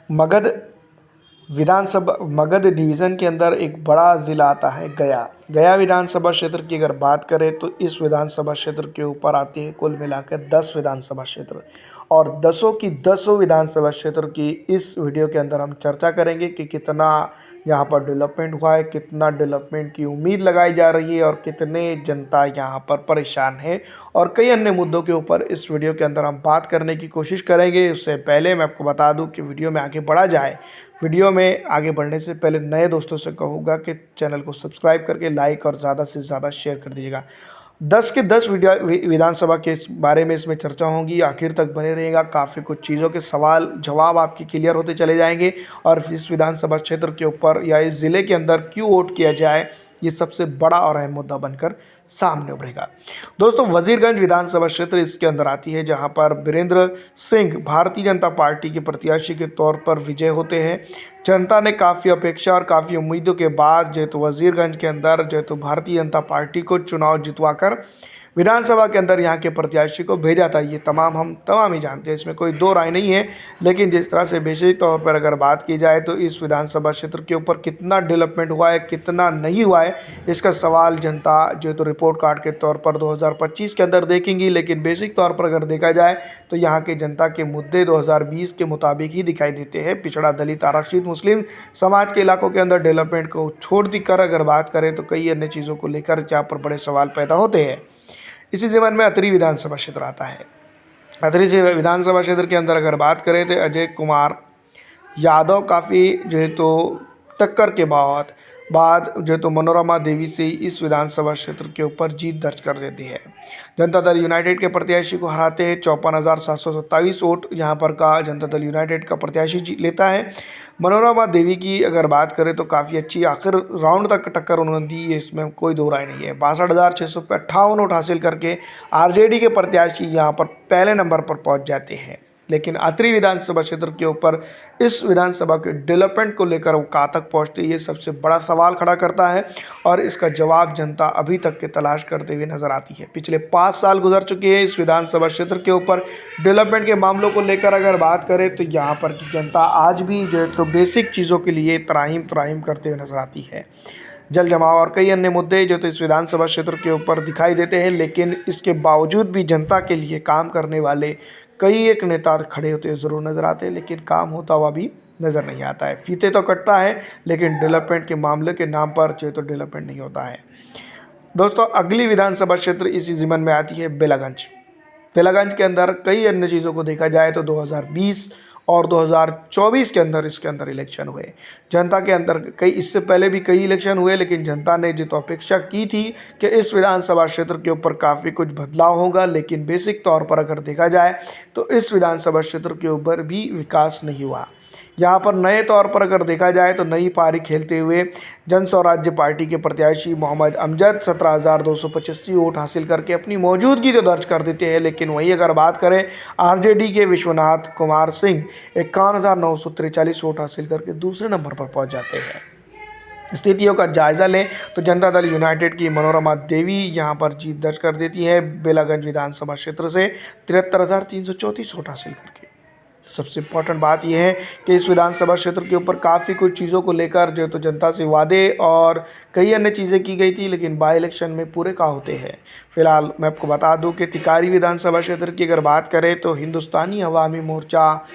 मगध विधानसभा Magadh division के अंदर एक बड़ा ज़िला आता है गया। गया विधानसभा क्षेत्र की अगर बात करें तो इस विधानसभा क्षेत्र के ऊपर आती है कुल मिलाकर 10 विधानसभा क्षेत्र, और दसों की दसों विधानसभा क्षेत्र की इस वीडियो के अंदर हम चर्चा करेंगे कि कितना यहाँ पर डेवलपमेंट हुआ है, कितना डेवलपमेंट की उम्मीद लगाई जा रही है और कितने जनता यहाँ पर परेशान है, और कई अन्य मुद्दों के ऊपर इस वीडियो के अंदर हम बात करने की कोशिश करेंगे। उससे पहले मैं आपको बता दूं कि वीडियो में आगे बढ़ा जाए, वीडियो में आगे बढ़ने से पहले नए दोस्तों से कहूँगा कि चैनल को सब्सक्राइब करके लाइक और ज़्यादा से ज़्यादा शेयर कर दीजिएगा। 10 के 10 विधानसभा के इस बारे में इसमें चर्चा होगी, आखिर तक बने रहेगा। काफ़ी कुछ चीज़ों के सवाल जवाब आपके क्लियर होते चले जाएंगे, और इस विधानसभा क्षेत्र के ऊपर या इस ज़िले के अंदर क्यों वोट किया जाए, ये सबसे बड़ा और अहम मुद्दा बनकर सामने उभरेगा। दोस्तों, वजीरगंज विधानसभा क्षेत्र इसके अंदर आती है, जहां पर वीरेंद्र सिंह भारतीय जनता पार्टी के प्रत्याशी के तौर पर विजय होते हैं। जनता ने काफ़ी अपेक्षा और काफ़ी उम्मीदों के बाद जो तो वजीरगंज के अंदर जो तो भारतीय जनता पार्टी को चुनाव जितवाकर विधानसभा के अंदर यहाँ के प्रत्याशी को भेजा था। ये हम तमाम ही जानते हैं, इसमें कोई दो राय नहीं है। लेकिन जिस तरह से बेसिक तौर पर अगर बात की जाए तो इस विधानसभा क्षेत्र के ऊपर कितना डेवलपमेंट हुआ है, कितना नहीं हुआ है, इसका सवाल जनता जो तो रिपोर्ट कार्ड के तौर पर 2025 के अंदर देखेंगी। लेकिन बेसिक तौर पर अगर देखा जाए तो यहाँ के जनता के मुद्दे 2020 के मुताबिक ही दिखाई देते हैं। पिछड़ा, दलित, आरक्षित, मुस्लिम समाज के इलाकों के अंदर डेवलपमेंट को छोड़ कर अगर बात करें तो कई अन्य चीज़ों को लेकर यहाँ पर बड़े सवाल पैदा होते हैं। इसी ज़मीन में अतरी विधानसभा क्षेत्र आता है। अतरी से विधानसभा क्षेत्र के अंदर अगर बात करें तो अजय कुमार यादव काफ़ी जो है तो टक्कर के बाद जो है तो मनोरमा देवी से इस विधानसभा क्षेत्र के ऊपर जीत दर्ज कर देती है। जनता दल यूनाइटेड के प्रत्याशी को हराते हैं। 54,727 वोट यहाँ पर का जनता दल यूनाइटेड का प्रत्याशी लेता है। मनोरमा देवी की अगर बात करें तो काफ़ी अच्छी आखिर राउंड तक टक्कर उन्होंने दी है, इसमें कोई दो राय नहीं है। 62,658 वोट हासिल करके आरजेडी के प्रत्याशी यहाँ पर पहले नंबर पर पहुँच जाते हैं। लेकिन अतरी विधानसभा क्षेत्र के ऊपर इस विधानसभा के डेवलपमेंट को लेकर वो कहाँ तक पहुँचते, ये सबसे बड़ा सवाल खड़ा करता है, और इसका जवाब जनता अभी तक के तलाश करते हुए नजर आती है। पिछले 5 साल गुजर चुके हैं इस विधानसभा क्षेत्र के ऊपर। डेवलपमेंट के मामलों को लेकर अगर बात करें तो यहाँ पर की जनता आज भी जो है तो बेसिक चीज़ों के लिए त्राहिम करते हुए नजर आती है। जल जमाव और कई अन्य मुद्दे जो तो इस विधानसभा क्षेत्र के ऊपर दिखाई देते हैं, लेकिन इसके बावजूद भी जनता के लिए काम करने वाले कई एक नेता खड़े होते ज़रूर नज़र आते हैं, लेकिन काम होता हुआ भी नज़र नहीं आता है। फीते तो कटता है, लेकिन डेवलपमेंट के मामले के नाम पर जो तो डेवलपमेंट नहीं होता है। दोस्तों, अगली विधानसभा क्षेत्र इसी ज़िमन में आती है बेलागंज। बेलागंज के अंदर कई अन्य चीज़ों को देखा जाए तो 2020 और 2024 के अंदर इसके अंदर इलेक्शन हुए। जनता के अंदर कई इससे पहले भी कई इलेक्शन हुए, लेकिन जनता ने जो तो अपेक्षा की थी कि इस विधानसभा क्षेत्र के ऊपर काफ़ी कुछ बदलाव होगा, लेकिन बेसिक तौर पर अगर देखा जाए तो इस विधानसभा क्षेत्र के ऊपर भी विकास नहीं हुआ। यहाँ पर नए तौर पर अगर देखा जाए तो नई पारी खेलते हुए जन स्वराज्य पार्टी के प्रत्याशी मोहम्मद अमजद 17,285 वोट हासिल करके अपनी मौजूदगी तो दर्ज कर देते हैं। लेकिन वहीं अगर बात करें आरजेडी के विश्वनाथ कुमार सिंह 51,943 वोट हासिल करके दूसरे नंबर पर पहुंच जाते हैं। स्थितियों का जायजा लें तो जनता दल यूनाइटेड की मनोरमा देवी यहां पर जीत दर्ज कर देती है बेलागंज विधानसभा क्षेत्र से 73,334 वोट हासिल करके। सबसे इम्पोर्टेंट बात यह है कि इस विधानसभा क्षेत्र के ऊपर काफ़ी कुछ चीज़ों को लेकर जो तो जनता से वादे और कई अन्य चीज़ें की गई थी, लेकिन बाई इलेक्शन में पूरे का होते हैं। फिलहाल मैं आपको बता दूं कि तिकारी विधानसभा क्षेत्र की अगर बात करें तो हिंदुस्तानी अवामी मोर्चा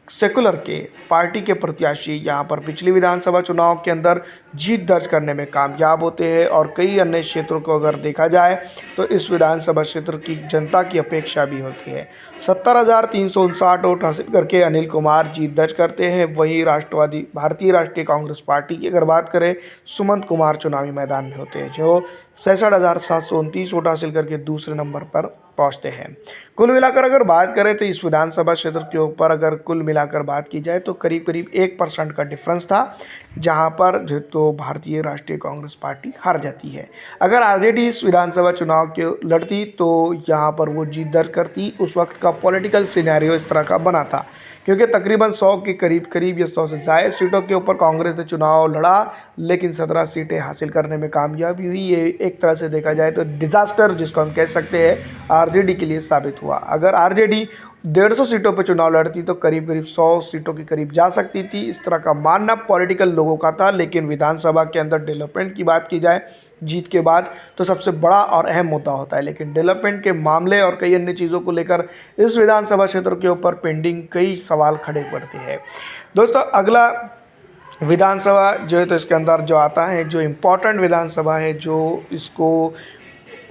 सेकुलर के पार्टी के प्रत्याशी यहाँ पर पिछली विधानसभा चुनाव के अंदर जीत दर्ज करने में कामयाब होते हैं, और कई अन्य क्षेत्रों को अगर देखा जाए तो इस विधानसभा क्षेत्र की जनता की अपेक्षा भी होती है। 70,359 वोट हासिल करके अनिल कुमार जीत दर्ज करते हैं। वहीं राष्ट्रवादी भारतीय राष्ट्रीय कांग्रेस पार्टी की अगर बात करें सुमंत कुमार चुनावी मैदान में होते हैं, जो 66,729 वोट हासिल करके दूसरे नंबर पर पहुंचते हैं। कुल मिलाकर अगर बात करें तो इस विधानसभा क्षेत्र के ऊपर अगर कुल मिलाकर बात की जाए तो करीब करीब 1% का डिफरेंस था, जहां पर जो तो भारतीय राष्ट्रीय कांग्रेस पार्टी हार जाती है। अगर आरजेडी इस विधानसभा चुनाव के लड़ती तो यहां पर वो जीत दर्ज करती। उस वक्त का पॉलिटिकल सिनेरियो इस तरह का बना था, क्योंकि तकरीबन 100 के करीब या 100 से ज़्यादा सीटों के ऊपर कांग्रेस ने चुनाव लड़ा, लेकिन 17 सीटें हासिल करने में कामयाबी हुई। ये एक तरह से देखा जाए तो डिज़ास्टर जिसको हम कह सकते हैं आरजेडी के लिए साबित हुआ। अगर आरजेडी 150 सीटों पर चुनाव लड़ती तो करीब करीब 100 सीटों के करीब जा सकती थी, इस तरह का मानना पॉलिटिकल लोगों का था। लेकिन विधानसभा के अंदर डेवलपमेंट की बात की जाए जीत के बाद तो सबसे बड़ा और अहम मुद्दा होता है, लेकिन डेवलपमेंट के मामले और कई अन्य चीज़ों को लेकर इस विधानसभा क्षेत्र के ऊपर पेंडिंग कई सवाल खड़े पड़ते हैं। दोस्तों अगला विधानसभा जो है तो इसके अंदर जो आता है, जो इम्पोर्टेंट विधानसभा है, जो इसको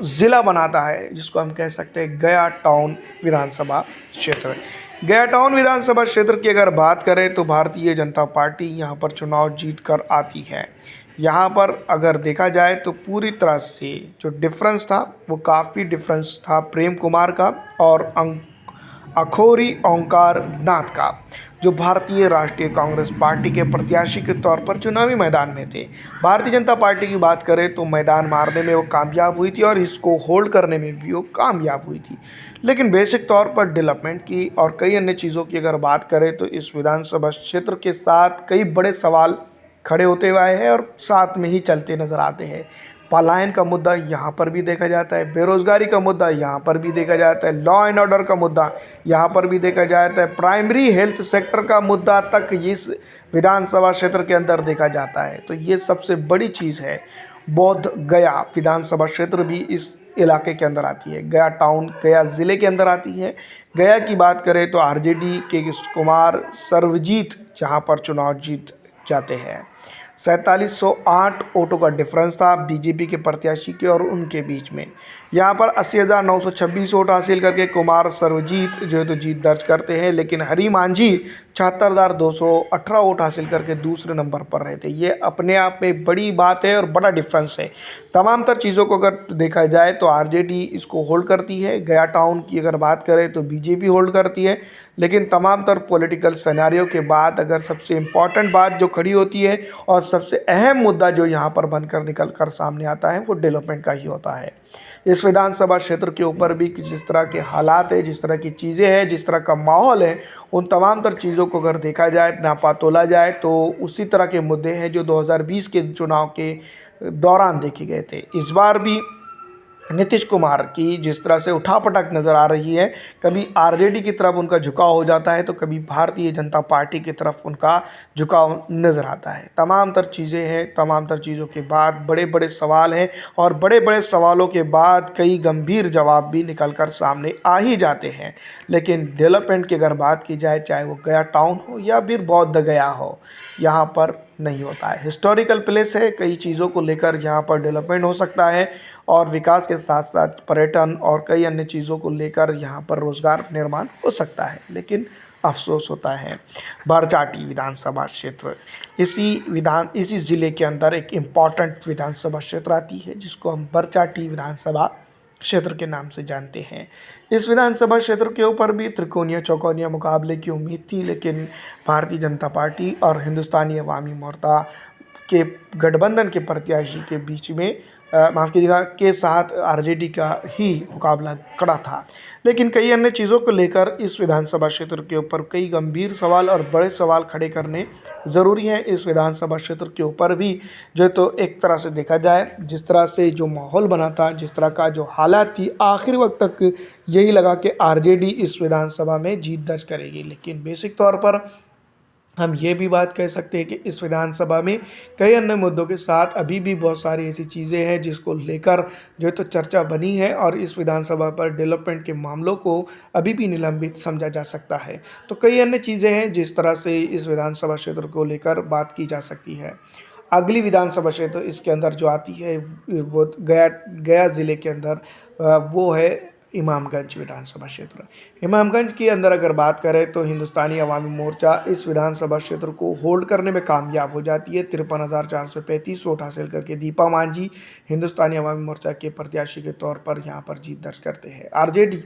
ज़िला बनाता है, जिसको हम कह सकते हैं गया टाउन विधानसभा क्षेत्र। गया टाउन विधानसभा क्षेत्र की अगर बात करें तो भारतीय जनता पार्टी यहाँ पर चुनाव जीत कर आती है। यहाँ पर अगर देखा जाए तो पूरी तरह से जो डिफरेंस था वो काफ़ी डिफरेंस था प्रेम कुमार का और अखोरी ओंकार नाथ का, जो भारतीय राष्ट्रीय कांग्रेस पार्टी के प्रत्याशी के तौर पर चुनावी मैदान में थे। भारतीय जनता पार्टी की बात करें तो मैदान मारने में वो कामयाब हुई थी और इसको होल्ड करने में भी वो कामयाब हुई थी। लेकिन बेसिक तौर पर डेवलपमेंट की और कई अन्य चीज़ों की अगर बात करें तो इस विधानसभा क्षेत्र के साथ कई बड़े सवाल खड़े होते हुए आए हैं और साथ में ही चलते नज़र आते हैं। पलायन का मुद्दा यहाँ पर भी देखा जाता है, बेरोजगारी का मुद्दा यहाँ पर भी देखा जाता है, लॉ एंड ऑर्डर का मुद्दा यहाँ पर भी देखा जाता है, प्राइमरी हेल्थ सेक्टर का मुद्दा तक इस विधानसभा क्षेत्र के अंदर देखा जाता है। तो ये सबसे बड़ी चीज़ है। बौद्ध गया विधानसभा क्षेत्र भी इस इलाके के अंदर आती है। गया टाउन गया ज़िले के अंदर आती है। गया की बात करें तो आरजेडी के कुमार सर्वजीत जहाँ पर चुनाव जीत जाते हैं। 4708 वोटों का डिफरेंस था बीजेपी के प्रत्याशी के और उनके बीच में। यहाँ पर 80,926 वोट हासिल करके कुमार सर्वजीत जो है तो जीत दर्ज करते हैं, लेकिन हरी मांझी 76,218 वोट हासिल करके दूसरे नंबर पर रहे थे। ये अपने आप में बड़ी बात है और बड़ा डिफरेंस है। तमाम तर चीज़ों को अगर देखा जाए तो आरजेडी इसको होल्ड करती है। गया टाउन की अगर बात करें तो बीजेपी होल्ड करती है। लेकिन तमाम तर पॉलिटिकल सिनेरियो के बाद अगर सबसे इम्पॉर्टेंट बात जो खड़ी होती है और सबसे अहम मुद्दा जो यहाँ पर बनकर निकल कर सामने आता है वो डेवलपमेंट का ही होता है। इस विधानसभा क्षेत्र के ऊपर भी जिस तरह के हालात है, जिस तरह की चीज़ें हैं, जिस तरह का माहौल है, उन तमाम तर चीज़ों को अगर देखा जाए, नापा तोला जाए तो उसी तरह के मुद्दे हैं जो 2020 के चुनाव के दौरान देखे गए थे। इस बार भी नीतीश कुमार की जिस तरह से उठापटक नज़र आ रही है, कभी आरजेडी की तरफ उनका झुकाव हो जाता है तो कभी भारतीय जनता पार्टी की तरफ उनका झुकाव नज़र आता है। तमाम तर चीज़ें हैं, तमाम तर चीज़ों के बाद बड़े बड़े सवाल हैं और बड़े बड़े सवालों के बाद कई गंभीर जवाब भी निकल कर सामने आ ही जाते हैं। लेकिन डेवलपमेंट की अगर बात की जाए, चाहे वो गया टाउन हो या फिर बौद्ध गया हो, यहाँ पर नहीं होता है। हिस्टोरिकल प्लेस है, कई चीज़ों को लेकर यहाँ पर डेवलपमेंट हो सकता है और विकास के साथ साथ पर्यटन और कई अन्य चीज़ों को लेकर यहाँ पर रोज़गार निर्माण हो सकता है। लेकिन अफसोस होता है बरचाटी विधानसभा क्षेत्र इसी ज़िले के अंदर एक इम्पॉर्टेंट विधानसभा क्षेत्र आती है जिसको हम बरचाटी विधानसभा क्षेत्र के नाम से जानते हैं। इस विधानसभा क्षेत्र के ऊपर भी त्रिकोणीय चौकोनिया मुकाबले की उम्मीद थी, लेकिन भारतीय जनता पार्टी और हिंदुस्तानी अवामी मोर्चा के गठबंधन के प्रत्याशी के बीच में माफ़ कीजिएगा के साथ आरजेडी का ही मुकाबला कड़ा था। लेकिन कई अन्य चीज़ों को लेकर इस विधानसभा क्षेत्र के ऊपर कई गंभीर सवाल और बड़े सवाल खड़े करने ज़रूरी हैं। इस विधानसभा क्षेत्र के ऊपर भी जो तो एक तरह से देखा जाए, जिस तरह से जो माहौल बना था, जिस तरह का जो हालात थी, आखिर वक्त तक यही लगा कि आरजेडी इस विधानसभा में जीत दर्ज करेगी। लेकिन बेसिक तौर पर हम ये भी बात कह सकते हैं कि इस विधानसभा में कई अन्य मुद्दों के साथ अभी भी बहुत सारी ऐसी चीज़ें हैं जिसको लेकर जो है तो चर्चा बनी है और इस विधानसभा पर डेवलपमेंट के मामलों को अभी भी निलंबित समझा जा सकता है। तो कई अन्य चीज़ें हैं जिस तरह से इस विधानसभा क्षेत्र को लेकर बात की जा सकती है। अगली विधानसभा क्षेत्र इसके अंदर जो आती है वो गया ज़िले के अंदर वो है इमामगंज विधानसभा क्षेत्र। इमामगंज के अंदर अगर बात करें तो हिंदुस्तानी अवामी मोर्चा इस विधानसभा क्षेत्र को होल्ड करने में कामयाब हो जाती है। 53,435 वोट हासिल करके दीपा मांझी हिंदुस्तानी अवामी मोर्चा के प्रत्याशी के तौर पर यहाँ पर जीत दर्ज करते हैं। आरजेडी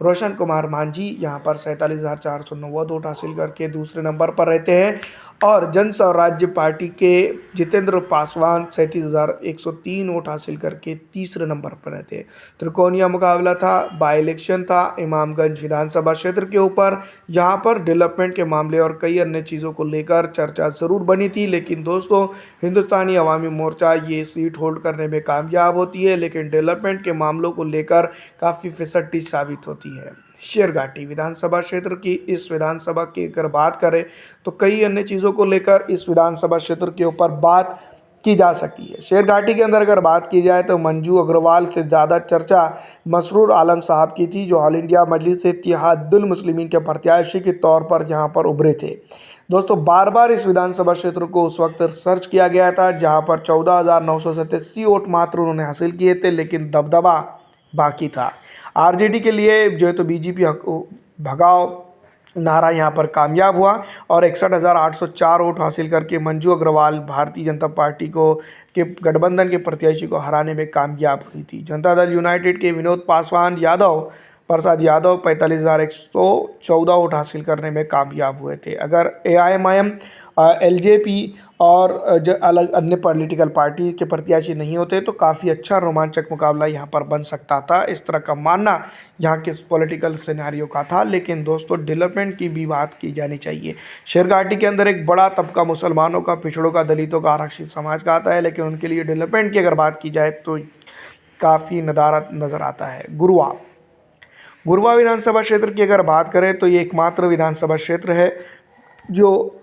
रोशन कुमार मांझी यहाँ पर 47,490 वोट हासिल करके दूसरे नंबर पर रहते हैं और जन स्वराज्य पार्टी के जितेंद्र पासवान 37,103 वोट हासिल करके तीसरे नंबर पर रहते हैं। त्रिकोणीय मुकाबला था, बाई इलेक्शन था इमामगंज विधानसभा क्षेत्र के ऊपर। यहाँ पर डेवलपमेंट के मामले और कई अन्य चीज़ों को लेकर चर्चा ज़रूर बनी थी, लेकिन दोस्तों हिंदुस्तानी अवामी मोर्चा ये सीट होल्ड करने में कामयाब होती है, लेकिन डेवलपमेंट के मामलों को लेकर काफ़ी फिसड्डी साबित होती है। शेरघाटी विधानसभा क्षेत्र की इस विधानसभा की अगर बात करें तो कई अन्य चीज़ों को लेकर इस विधानसभा क्षेत्र के ऊपर बात की जा सकती है। शेरघाटी के अंदर अगर बात की जाए तो मंजू अग्रवाल से ज़्यादा चर्चा मसरूर आलम साहब की थी, जो ऑल इंडिया मजलिस इत्तेहादुल मुस्लिमीन के प्रत्याशी के तौर पर यहाँ पर उभरे थे। दोस्तों बार बार इस विधानसभा क्षेत्र को उस वक्त सर्च किया गया था, जहाँ पर 14,987 वोट मात्र उन्होंने हासिल किए थे, लेकिन दबदबा बाकी था। आरजेडी के लिए जो है तो बीजेपी भगाओ नारा यहाँ पर कामयाब हुआ और 61,804 वोट हासिल करके मंजू अग्रवाल भारतीय जनता पार्टी को के गठबंधन के प्रत्याशी को हराने में कामयाब हुई थी। जनता दल यूनाइटेड के विनोद पासवान प्रसाद यादव 45,114 वोट हासिल करने में कामयाब हुए थे। अगर AIMIM LJP और अलग अन्य पॉलिटिकल पार्टी के प्रत्याशी नहीं होते तो काफ़ी अच्छा रोमांचक मुकाबला यहाँ पर बन सकता था, इस तरह का मानना यहाँ के पॉलिटिकल सिनेरियो का था। लेकिन दोस्तों डेवलपमेंट की भी बात की जानी चाहिए। शेरघाटी के अंदर एक बड़ा तबका मुसलमानों का, पिछड़ों का, दलितों का, आरक्षित समाज का आता है, लेकिन उनके लिए डेवलपमेंट की अगर बात की जाए तो काफ़ी नदारत नज़र आता है। गुरुवा विधानसभा क्षेत्र की अगर बात करें तो ये एकमात्र विधानसभा क्षेत्र है जो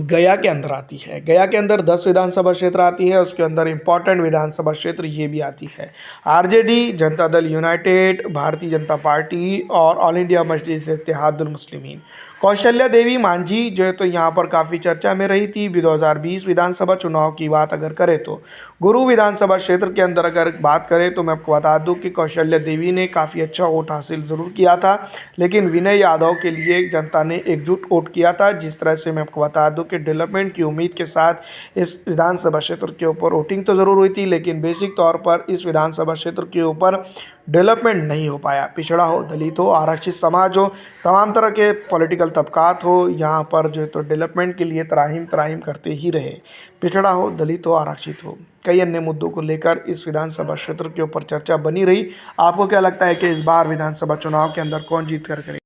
गया के अंदर आती है। गया के अंदर 10 विधानसभा क्षेत्र आती है, उसके अंदर इंपॉर्टेंट विधानसभा क्षेत्र ये भी आती है। RJD, Janata Dal United, Bharatiya Janata party और ऑल इंडिया मजलिस इत्तेहादुल मुस्लिमीन। कौशल्या देवी मांझी जो है तो यहाँ पर काफ़ी चर्चा में रही थी। 2020 विधानसभा चुनाव की बात अगर करें तो गुरु विधानसभा क्षेत्र के अंदर अगर बात करें तो मैं आपको बता दूं कि कौशल्या देवी ने काफ़ी अच्छा वोट हासिल ज़रूर किया था, लेकिन विनय यादव के लिए जनता ने एकजुट वोट किया था। जिस तरह से मैं आपको बता दूं कि डेवलपमेंट की उम्मीद के साथ इस विधानसभा क्षेत्र के ऊपर वोटिंग तो ज़रूर हुई थी, लेकिन बेसिक तौर पर इस विधानसभा क्षेत्र के ऊपर डेवलपमेंट नहीं हो पाया। पिछड़ा हो, दलित हो, आरक्षित समाज हो, तमाम तरह के पॉलिटिकल तबकात हो, यहाँ पर जो है तो डेवलपमेंट के लिए तराहीम करते ही रहे। पिछड़ा हो, दलित हो, आरक्षित हो, कई अन्य मुद्दों को लेकर इस विधानसभा क्षेत्र के ऊपर चर्चा बनी रही। आपको क्या लगता है कि इस बार विधानसभा चुनाव के अंदर कौन जीत कर करेगा?